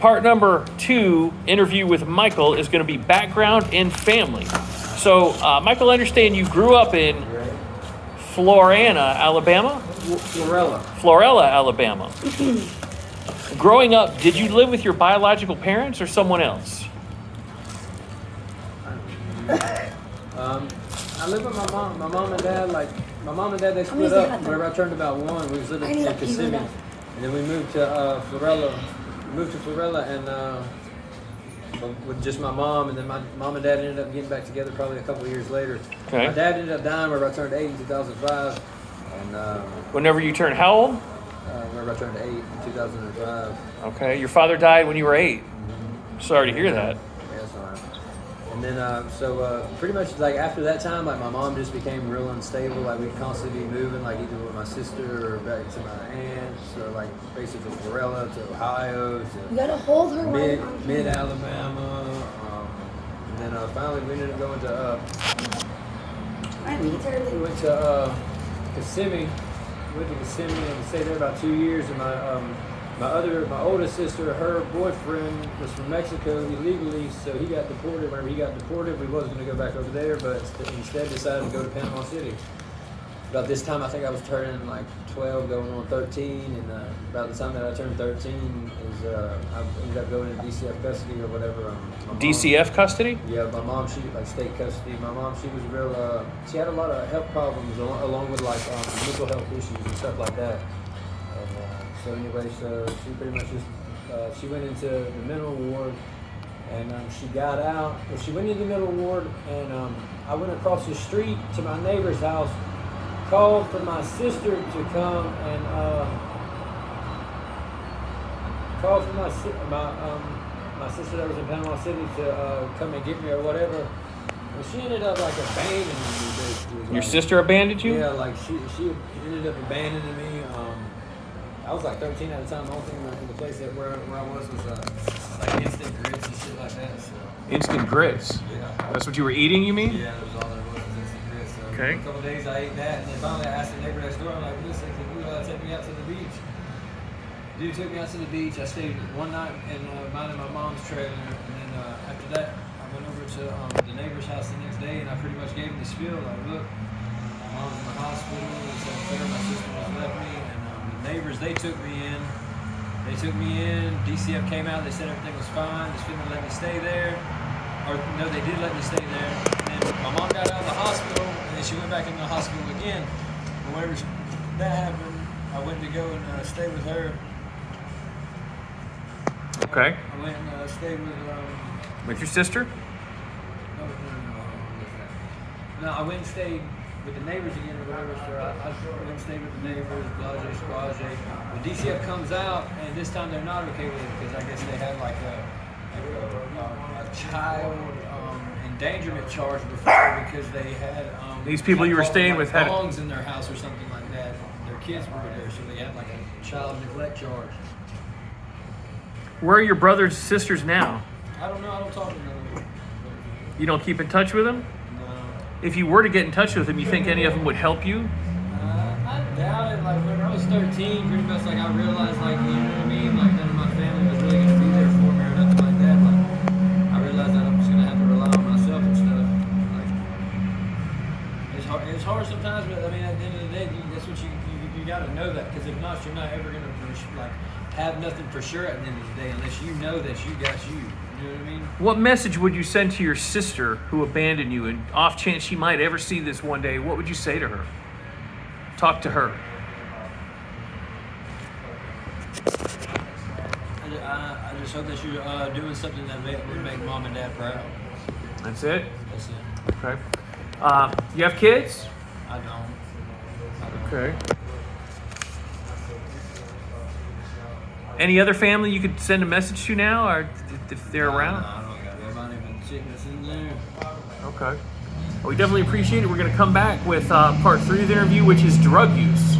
part number 2 interview with Michael is going to be background and family. So, Michael, I understand you grew up in Florida, Alabama? Florella, Alabama. Growing up, did you live with your biological parents or someone else? I lived with my mom. My mom and dad, they split up whenever I turned about 1. We was living in Kissimmee. And then we moved to Florella and with just my mom, and then my mom and dad ended up getting back together probably a couple of years later. Okay. My dad ended up dying whenever I turned 8 in 2005. And whenever you turned how old? Whenever I turned 8 in 2005. Okay. Your father died when you were 8. Mm-hmm. Sorry to hear that. Yeah, that's all right. And then, pretty much like after that time, like my mom just became real unstable. Like we'd constantly be moving, like either with my sister or back to my aunts, or like basically from Florella to Ohio to you gotta hold her mid Alabama. And then finally we ended up going to we went to Kissimmee. We went to Kissimmee and stayed there about 2 years. And my oldest sister, her boyfriend was from Mexico illegally, so he got deported. Whenever he got deported, we wasn't going to go back over there, but instead decided to go to Panama City. About this time, I think I was turning like 12, going on 13, and about the time that I turned 13 is I ended up going into DCF custody or whatever. DCF custody? Yeah, my mom, she like state custody. My mom, she was real. She had a lot of health problems along with like mental health issues and stuff like that. So anyway, she pretty much just, she went into the mental ward, and she got out. Well, she went into the mental ward, and I went across the street to my neighbor's house, called for my sister to come and called for my sister that was in Panama City to come and get me or whatever. And she ended up like abandoning me, basically. Your sister abandoned you? Yeah, like she ended up abandoning me. I was like 13 at the time. The only thing in the place where I was like instant grits and shit like that. So. Instant grits? Yeah. That's what you were eating, you mean? Yeah, that was all there was instant grits. So okay. A couple of days I ate that, and then finally I asked the neighbor next door, I'm like, listen, can you take me out to the beach? Dude took me out to the beach. I stayed one night in minding my mom's trailer, and then after that I went over to the neighbor's house the next day, and I pretty much gave him the spiel, like, look, my mom's in the hospital, it's unfair, my sister just left me, and neighbors, they took me in. DCF came out. They said everything was fine. They couldn't let me stay there. Or no, they did let me stay there. And then my mom got out of the hospital, and then she went back into the hospital again. And whenever that happened, I went to go and stay with her. Okay. I went and stayed with your sister? No, I went and stayed with the neighbors again or whatever, so I went and stayed with the neighbors, blase, squaje. When DCF comes out, and this time they're not okay with it, because I guess they had like a child endangerment charge before, because they had these people you were staying like with had dogs in their house or something like that. Their kids were there, so they had like a child neglect charge. Where are your brothers and sisters now? I don't know. I don't talk to them. You don't keep in touch with them? If you were to get in touch with them, you think any of them would help you? I doubt it. Like when I was 13, pretty much like I realized, like, you know what I mean, like none of my family was really gonna be there for me or nothing like that. Like I realized that I'm just gonna have to rely on myself and stuff. Like it's hard sometimes, but I mean at the end of the day, that's what you gotta know that, because if not, you're not ever gonna like have nothing for sure at the end of the day unless you know that you got you. You know what I mean? What message would you send to your sister who abandoned you, and off chance she might ever see this one day? What would you say to her? Talk to her. I just hope that you're doing something that would make mom and dad proud. That's it? That's it. Okay. You have kids? I don't. Okay. Any other family you could send a message to now, or if they're around? No, I don't got nobody even sickness in there. Okay. Well, we definitely appreciate it. We're going to come back with part 3 of the interview, which is drug use.